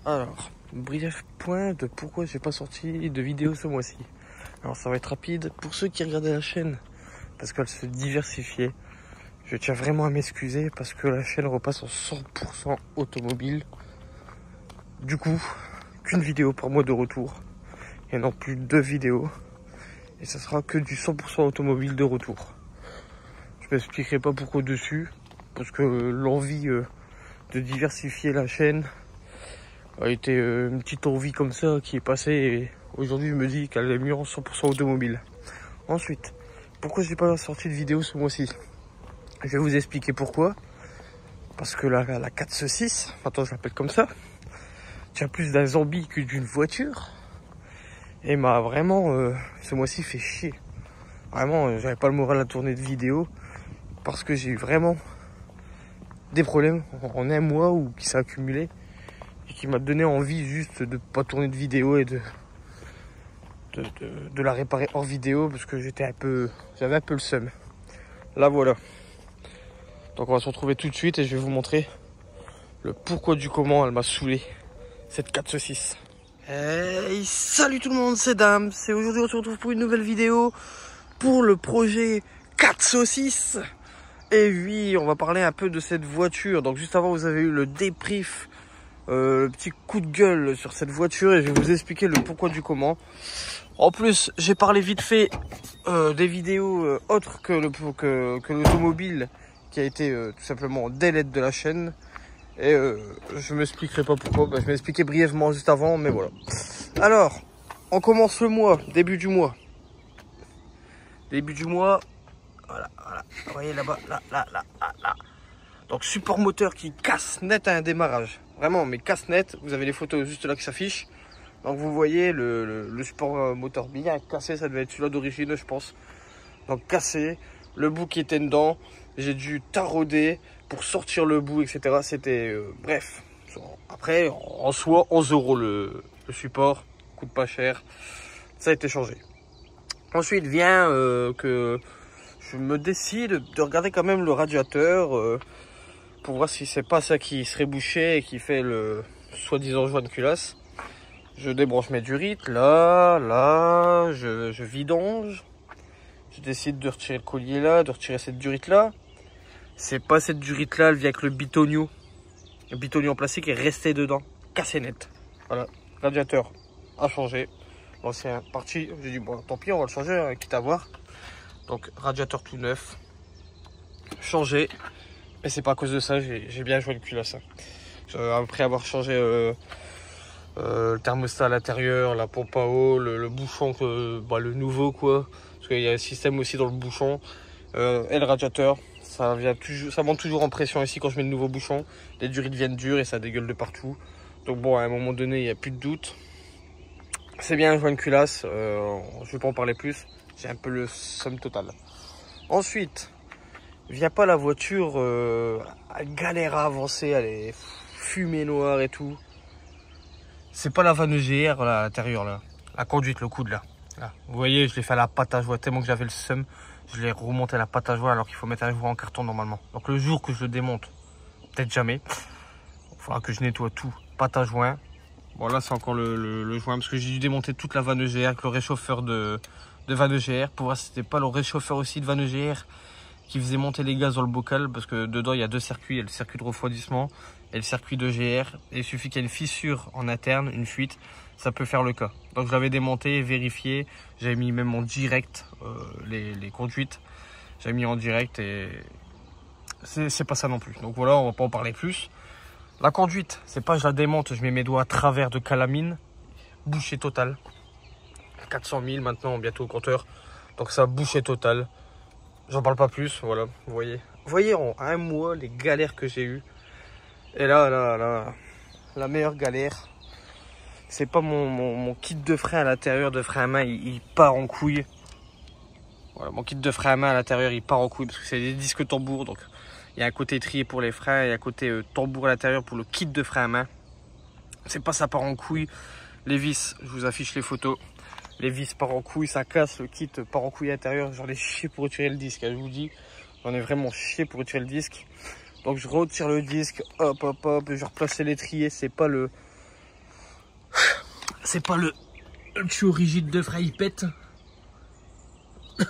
Alors, bref point de pourquoi j'ai pas sorti de vidéo ce mois-ci. Alors ça va être rapide pour ceux qui regardaient la chaîne, parce qu'elle se diversifiait. Je tiens vraiment à m'excuser parce que la chaîne repasse en 100% automobile. Du coup, qu'une vidéo par mois de retour et non plus 2 vidéos. Et ça sera que du 100% automobile de retour. Je m'expliquerai pas pourquoi dessus, parce que l'envie de diversifier la chaîne a été une petite envie comme ça qui est passée et aujourd'hui je me dis qu'elle est mieux en 100% automobile. Ensuite, pourquoi j'ai pas sorti de vidéo ce mois-ci? Je vais vous expliquer pourquoi. Parce que la 4C6, attends je l'appelle comme ça, tient plus d'un zombie que d'une voiture. Et m'a vraiment ce mois-ci fait chier. Vraiment, j'avais pas le moral à tourner de vidéo parce que j'ai eu vraiment des problèmes en un mois ou qui s'est accumulé et qui m'a donné envie juste de pas tourner de vidéo et de la réparer hors vidéo parce que j'avais un peu le seum. Là voilà. Donc on va se retrouver tout de suite et je vais vous montrer le pourquoi du comment elle m'a saoulé cette 4C6. Hey, salut tout le monde, c'est Dame. C'est aujourd'hui on se retrouve pour une nouvelle vidéo pour le projet 4C6. Et oui, on va parler un peu de cette voiture. Donc juste avant vous avez eu le débrief, le petit coup de gueule sur cette voiture et je vais vous expliquer le pourquoi du comment. En plus j'ai parlé vite fait des vidéos autres que l'automobile qui a été tout simplement des l'aide de la chaîne. Et je m'expliquerai pas pourquoi, je vais expliquer brièvement juste avant, mais voilà. Alors, on commence le mois, début du mois. Début du mois, voilà. Vous voyez là-bas, là. Donc support moteur qui casse net à un démarrage. Vraiment, mais casse net, vous avez les photos juste là qui s'affichent. Donc vous voyez le support moteur bien cassé, ça devait être celui-là d'origine je pense. Donc cassé, le bout qui était dedans, j'ai dû tarauder pour sortir le bout, etc. C'était bref. Après, en soi, 11 € le support, coûte pas cher. Ça a été changé. Ensuite vient que je me décide de regarder quand même le radiateur pour voir si c'est pas ça qui serait bouché et qui fait le soi-disant joint de culasse. Je débranche mes durites, là, je vidange. Je décide de retirer le collier là, de retirer cette durite là. C'est pas cette durite là, elle vient avec le bitonio. Le bitonio en plastique est resté dedans, cassé net. Voilà, radiateur a changé. L'ancien parti, j'ai dit bon tant pis on va le changer, hein, quitte à voir. Donc radiateur tout neuf, changé. Mais c'est pas à cause de ça, j'ai bien joué le culasse. Après avoir changé le thermostat à l'intérieur, la pompe à eau, le bouchon, le nouveau quoi. Parce qu'il y a un système aussi dans le bouchon. Et le radiateur, ça monte toujours en pression ici quand je mets le nouveau bouchon. Les durites viennent dures et ça dégueule de partout. Donc bon, à un moment donné, il n'y a plus de doute. C'est bien un joint de culasse, je ne vais pas en parler plus. J'ai un peu le somme total. Ensuite, vient pas la voiture, elle galère à avancer, elle est fumée noire et tout. C'est pas la vanne EGR là, à l'intérieur là, la conduite, le coude là. Vous voyez, je l'ai fait à la pâte à joie tellement que j'avais le seum. Je l'ai remonté à la pâte à joie alors qu'il faut mettre un joint en carton normalement. Donc le jour que je le démonte, peut-être jamais, il faudra que je nettoie tout. Pâte à joint. Bon là c'est encore le joint parce que j'ai dû démonter toute la vanne EGR avec le réchauffeur de vanne EGR pour voir si c'était pas le réchauffeur aussi de vanne EGR qui faisait monter les gaz dans le bocal parce que dedans il y a 2 circuits, il y a le circuit de refroidissement et le circuit d'EGR. Et il suffit qu'il y ait une fissure en interne, une fuite, ça peut faire le cas. Donc je l'avais démonté, vérifié, j'avais mis même en direct les conduites, j'avais mis en direct et c'est pas ça non plus. Donc voilà, on va pas en parler plus. La conduite, c'est pas je la démonte, je mets mes doigts à travers de calamine, bouchée totale. 400 000 maintenant, bientôt au compteur. Donc ça bouchée totale. J'en parle pas plus, voilà, vous voyez. Vous voyez en un mois les galères que j'ai eues. Et là, la meilleure galère, c'est pas mon kit de frein à l'intérieur de frein à main, il part en couille. Voilà, mon kit de frein à main à l'intérieur, il part en couille parce que c'est des disques tambours. Donc il y a un côté étrier pour les freins et un côté tambour à l'intérieur pour le kit de frein à main. C'est pas ça part en couille. Les vis, je vous affiche les photos. Les vis partent en couille, ça casse, le kit part en couille à l'intérieur. J'en ai chié pour retirer le disque, hein, je vous dis. J'en ai vraiment chié pour retirer le disque. Donc je retire le disque, hop, je replace l'étrier. C'est pas le c'est pas le tuyau rigide de frein, il pète.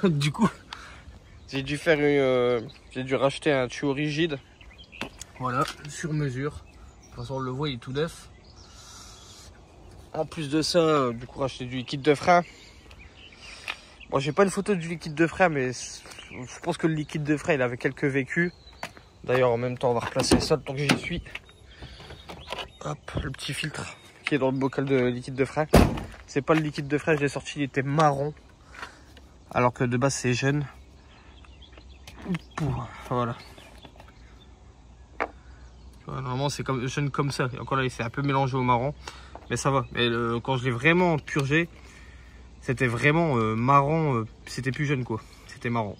Du coup, j'ai dû faire j'ai dû racheter un tuyau rigide. Voilà, sur mesure. De toute façon, on le voit, il est tout neuf. En plus de ça, du coup, racheter du liquide de frein. Bon, j'ai pas une photo du liquide de frein, mais je pense que le liquide de frein, il avait quelques vécus. D'ailleurs, en même temps, on va replacer ça tant que j'y suis. Hop, le petit filtre qui est dans le bocal de liquide de frein. C'est pas le liquide de frein, je l'ai sorti, il était marron. Alors que de base, c'est jaune. Voilà. Normalement, c'est comme jaune comme ça. Et encore là, il s'est un peu mélangé au marron. Mais ça va. Mais quand je l'ai vraiment purgé, c'était vraiment marron. C'était plus jaune, quoi. C'était marron.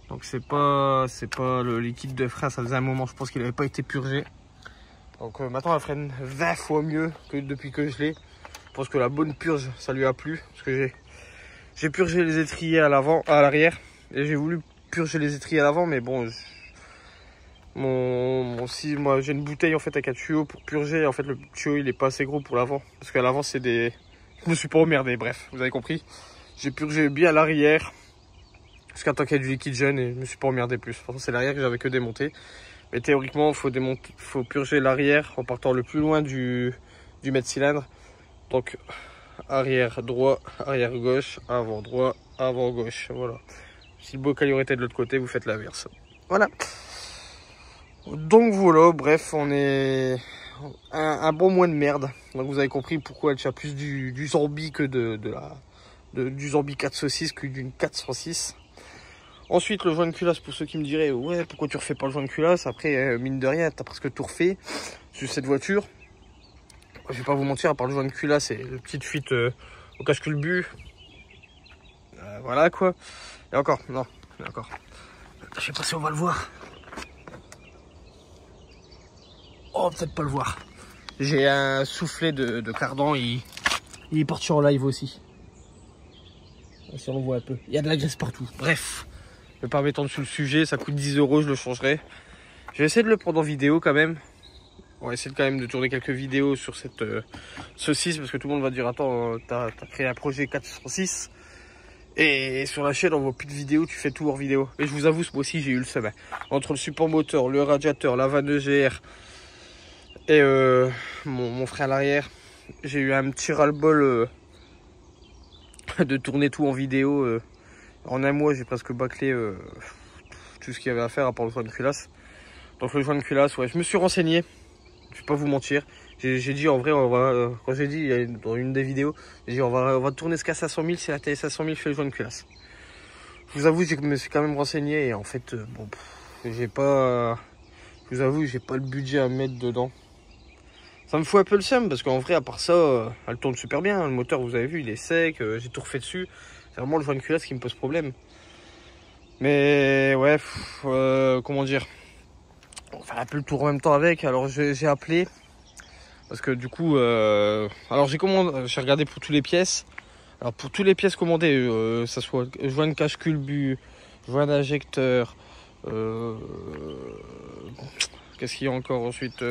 Donc c'est pas le liquide de frein. Ça faisait un moment, je pense qu'il n'avait pas été purgé. Donc maintenant, elle freine 20 fois mieux que depuis que je l'ai. Je pense que la bonne purge, ça lui a plu. Parce que j'ai purgé les étriers à l'avant, à l'arrière. Et j'ai voulu purger les étriers à l'avant. Mais bon, si moi j'ai une bouteille en fait avec un tuyau pour purger. En fait, le tuyau il est pas assez gros pour l'avant. Parce qu'à l'avant, c'est des... Je me suis pas emmerdé, bref, vous avez compris. J'ai purgé bien l'arrière. Jusqu'à temps qu'il y ait du liquide jaune et je me suis pas emmerdé plus. De toute façon, c'est l'arrière que j'avais que démonté. Mais théoriquement, faut purger l'arrière en partant le plus loin du mètre cylindre. Donc, arrière droit, arrière gauche, avant droit, avant gauche. Voilà. Si le bocal aurait été de l'autre côté, vous faites l'inverse. Voilà. Donc voilà, bref, on est un bon mois de merde. Donc vous avez compris pourquoi elle tient plus du Zorbi que du Zorbi 406 que d'une 406. Ensuite, le joint de culasse, pour ceux qui me diraient, ouais, pourquoi tu refais pas le joint de culasse? Après, mine de rien, t'as presque tout refait sur cette voiture. Je vais pas vous mentir, à part le joint de culasse et la petite fuite au cache-culbu. Voilà quoi. Et encore, non, et encore. Je sais pas si on va le voir. Oh, peut-être pas le voir. J'ai un soufflet de cardan, il est parti en live aussi. Si on le voit un peu. Il y a de la graisse partout. Bref. Je vais pas m'étendre sur le sujet, ça coûte 10 €, je le changerai. Je vais essayer de le prendre en vidéo quand même. On va essayer quand même de tourner quelques vidéos sur cette saucisse parce que tout le monde va dire attends, t'as créé un projet 406 et sur la chaîne on voit plus de vidéos, tu fais tout hors vidéo. Et je vous avoue, moi aussi j'ai eu le seum. Entre le support moteur, le radiateur, la vanne EGR et mon frein à l'arrière, j'ai eu un petit ras-le-bol de tourner tout en vidéo. En un mois, j'ai presque bâclé tout ce qu'il y avait à faire à part le joint de culasse. Donc le joint de culasse, ouais, je me suis renseigné. Je vais pas vous mentir. J'ai dit en vrai, on va, quand j'ai dit dans une des vidéos, j'ai dit on va tourner ce cas 500 000 si la TS 500 000 fait le joint de culasse. Je vous avoue, je me suis quand même renseigné et en fait, bon, j'ai pas, je vous avoue, j'ai pas le budget à mettre dedans. Ça me fout un peu le seum parce qu'en vrai, à part ça, elle tourne super bien. Le moteur, vous avez vu, il est sec, j'ai tout refait dessus. C'est vraiment le joint de culasse qui me pose problème. Mais ouais, comment dire, on va faire un peu le tour en même temps avec. Alors j'ai appelé parce que du coup, alors j'ai regardé pour toutes les pièces. Alors pour toutes les pièces commandées, ça soit joint de cache-culbu, joint d'injecteur, qu'est-ce qu'il y a encore ensuite,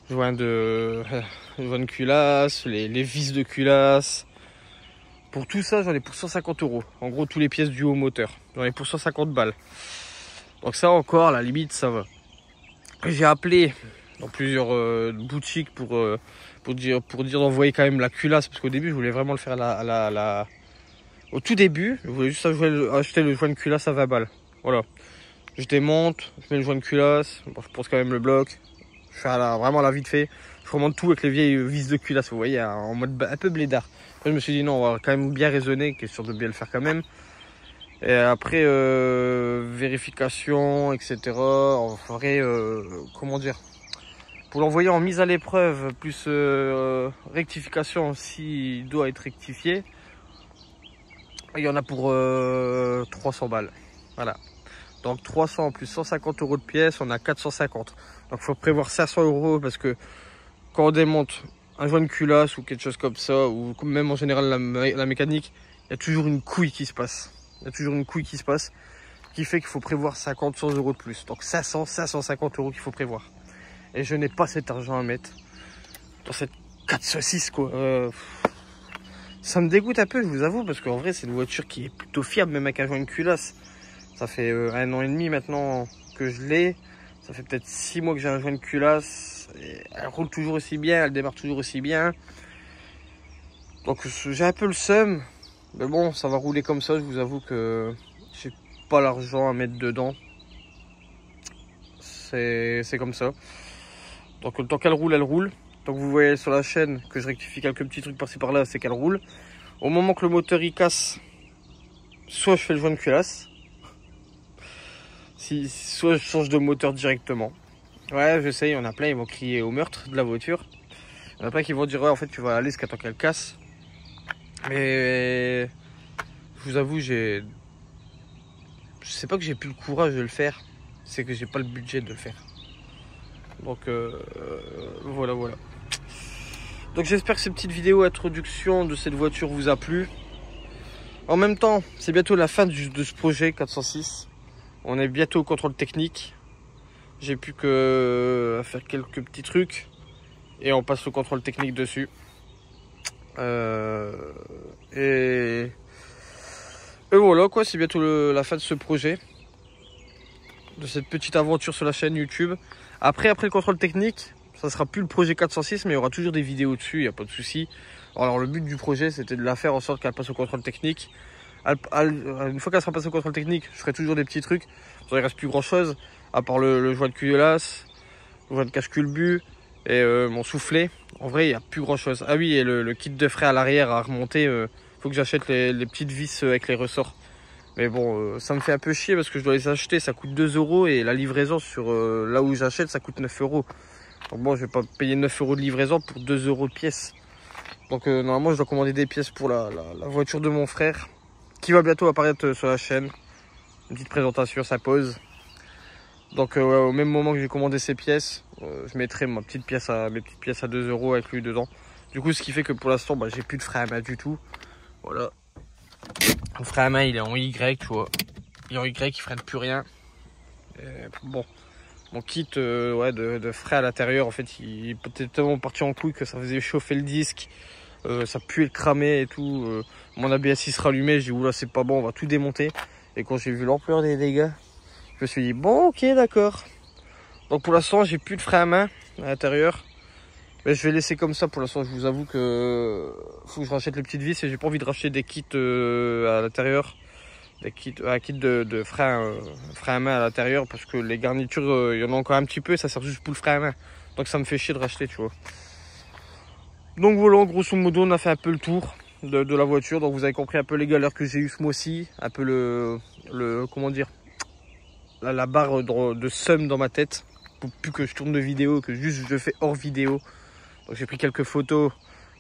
joint de culasse, les vis de culasse. Pour tout ça, j'en ai pour 150 €. En gros, toutes les pièces du haut moteur. J'en ai pour 150 balles. Donc ça encore, à la limite, ça va. J'ai appelé dans plusieurs boutiques pour dire d'envoyer quand même la culasse. Parce qu'au début, je voulais vraiment le faire au tout début, je voulais juste acheter le joint de culasse à 20 balles. Voilà. Je démonte, je mets le joint de culasse. Bon, je pose quand même le bloc. Je fais vraiment la vite fait. Je remonte tout avec les vieilles vis de culasse, vous voyez, en mode un peu blédard. Après, je me suis dit non, on va quand même bien raisonner, question de bien le faire quand même. Et après, vérification, etc. On ferait, comment dire, pour l'envoyer en mise à l'épreuve, plus rectification s'il doit être rectifié. Il y en a pour 300 balles. Voilà. Donc 300 plus 150 € de pièce, on a 450. Donc il faut prévoir 500 € parce que quand on démonte un joint de culasse ou quelque chose comme ça, ou même en général la mécanique, il y a toujours une couille qui se passe. Il y a toujours une couille qui se passe. qui fait qu'il faut prévoir 50-100 euros de plus. Donc 500-550 euros qu'il faut prévoir. Et je n'ai pas cet argent à mettre dans cette 406 quoi. Ça me dégoûte un peu, je vous avoue, parce qu'en vrai c'est une voiture qui est plutôt fiable, même avec un joint de culasse. Ça fait 1 an et demi maintenant que je l'ai. Ça fait peut-être 6 mois que j'ai un joint de culasse. Et elle roule toujours aussi bien, elle démarre toujours aussi bien. Donc j'ai un peu le seum. Mais bon, ça va rouler comme ça, je vous avoue que j'ai pas l'argent à mettre dedans. C'est comme ça. Donc le temps qu'elle roule, elle roule. Donc vous voyez sur la chaîne que je rectifie quelques petits trucs par-ci par-là, c'est qu'elle roule. Au moment que le moteur il casse, soit je fais le joint de culasse, soit je change de moteur directement. Ouais, je sais, il y en a plein, ils vont crier au meurtre de la voiture. Il y en a plein qui vont dire, ouais, en fait, tu vas aller jusqu'à temps qu'elle casse. Mais je vous avoue, je sais pas que j'ai plus le courage de le faire, c'est que j'ai pas le budget de le faire. Donc voilà. Donc j'espère que cette petite vidéo introduction de cette voiture vous a plu. En même temps, c'est bientôt la fin de ce projet 406. On est bientôt au contrôle technique. J'ai plus que faire quelques petits trucs et on passe au contrôle technique dessus. Et voilà quoi, c'est bientôt la fin de ce projet, de cette petite aventure sur la chaîne YouTube. Après le contrôle technique, ça sera plus le projet 406, mais il y aura toujours des vidéos dessus, il n'y a pas de souci. Alors le but du projet, c'était de la faire en sorte qu'elle passe au contrôle technique. Une fois qu'elle sera passée au contrôle technique, je ferai toujours des petits trucs. Il ne reste plus grand chose, à part le joint de culasse, le joint de cache-culbut et mon soufflet. En vrai, il n'y a plus grand chose. Ah oui, et le kit de frais à l'arrière à remonter, faut que j'achète les petites vis avec les ressorts. Mais bon, ça me fait un peu chier parce que je dois les acheter, ça coûte 2 euros et la livraison sur là où j'achète, ça coûte 9 euros. Donc bon, je vais pas payer 9 euros de livraison pour 2 euros de pièces. Donc normalement, je dois commander des pièces pour la voiture de mon frère qui va bientôt apparaître sur la chaîne. Une petite présentation, ça pose. Donc au même moment que j'ai commandé ces pièces, je mettrai mes petites pièces à 2 euros avec lui dedans. Du coup, ce qui fait que pour l'instant, bah, j'ai plus de frein à main du tout. Voilà. Le frein à main, il est en Y, tu vois. Il est en Y, il freine plus rien. Et bon, mon kit de frein à l'intérieur, en fait, il est peut-être tellement parti en couille que ça faisait chauffer le disque. Ça puait le cramer et tout. Mon ABS il se rallumait, j'ai dit oula, c'est pas bon, on va tout démonter. Et quand j'ai vu l'ampleur des dégâts, je me suis dit bon, ok, d'accord. Donc pour l'instant, j'ai plus de frein à main à l'intérieur. Mais je vais laisser comme ça pour l'instant. Je vous avoue que faut que je rachète les petites vis et j'ai pas envie de racheter des kits à l'intérieur, des kits, un kit de frein à main à l'intérieur parce que les garnitures, il y en a encore un petit peu et ça sert juste pour le frein à main. Donc ça me fait chier de racheter, tu vois. Donc voilà, grosso modo, on a fait un peu le tour de la voiture. Donc vous avez compris un peu les galères que j'ai eu ce mois-ci, un peu comment dire, la barre de seum dans ma tête pour plus que je tourne de vidéo, que juste je fais hors vidéo. Donc j'ai pris quelques photos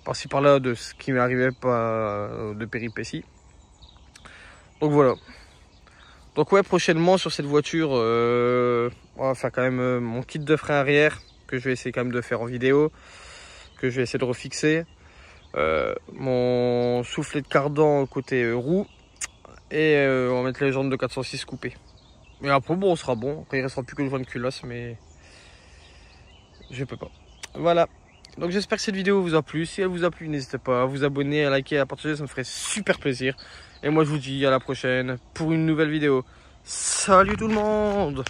par-ci par-là de ce qui m'est arrivé de péripéties. Donc voilà. Donc ouais, prochainement sur cette voiture, on va faire quand même mon kit de frein arrière que je vais essayer quand même de faire en vidéo, que je vais essayer de refixer. Mon soufflet de cardan côté roue et on va mettre les jantes de 406 coupées. Mais après bon, on sera bon. Après il restera plus que le joint de culasse, mais je peux pas. Voilà. Donc j'espère que cette vidéo vous a plu. Si elle vous a plu, n'hésitez pas à vous abonner, à liker, à partager, ça me ferait super plaisir. Et moi je vous dis à la prochaine pour une nouvelle vidéo. Salut tout le monde!